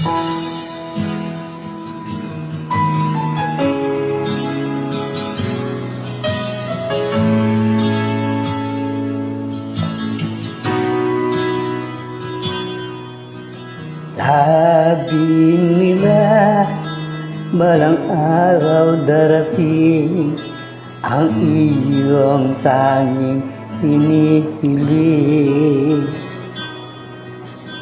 Sabi nila, balang araw darating ang iyong tanging hinihiling.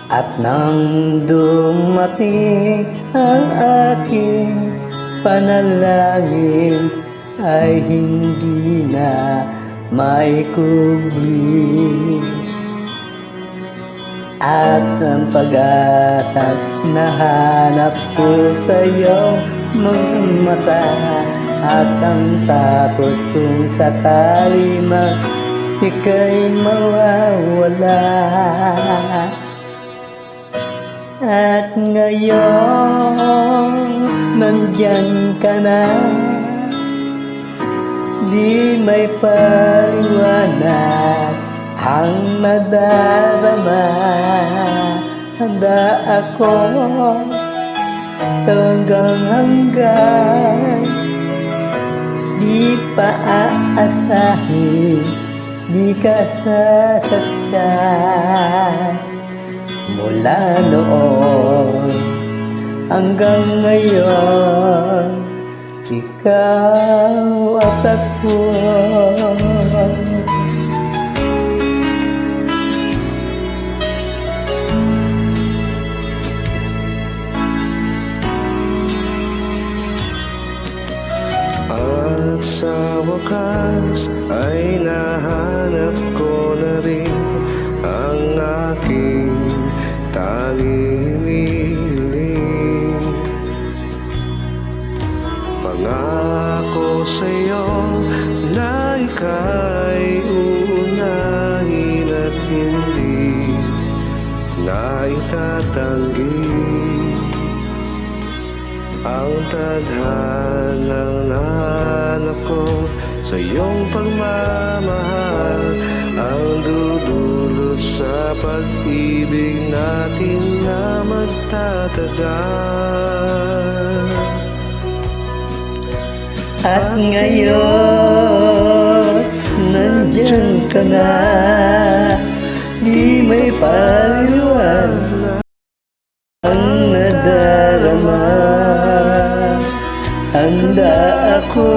At nang dumating ang aking panalangin, ay hindi na maikubli. At ang pag-asang nahanap ko sa iyong mga mata, at ang takot kung sakali man ika'y mawawala. At ngayon nandyan ka na, di may paliwanag ang nadarama. Handa ako sa hanggang di pa aasahin, di ka sasaktan. Mula noon hanggang ngayon, ikaw at ako. At sa wakas ay nahanap ko na rin ang aking tanging hinihiling. Pangako sa'yo na ika'y uunahin at hindi na itatanggi ang tadhanang nahanap ko sa iyong pagmamahal, ang dudulot sa pag-ibig natin na magtatagal. At ngayon nandyan ka na, di may paliwanag ang nadarama. Handa ako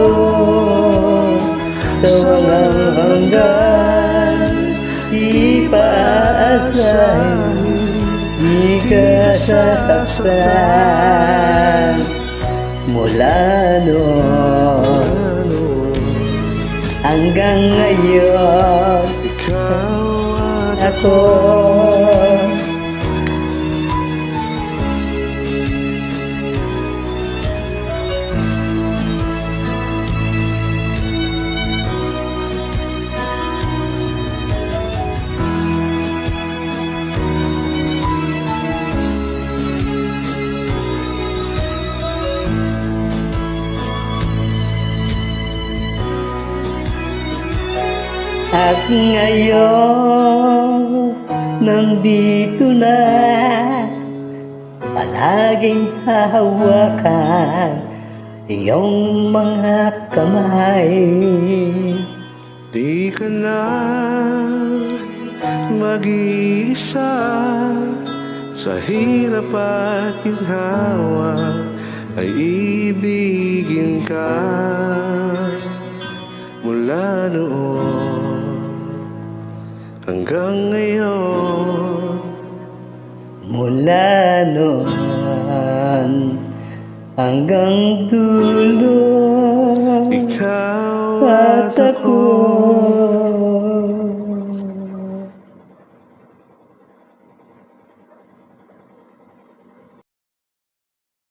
sa walang hanggan, di pa-aasahin, di ka sasaktan. Mula noon hanggang ngayon, Ikaw at ako. At ngayon nandito na, palaging hahawakan iyong mga kamay. di ka na mag-iisa sa hirap at ginhawa, ay ibigin ka. Mula noon hanggang ngayon, Mula noon hanggang dulo, ikaw at ako.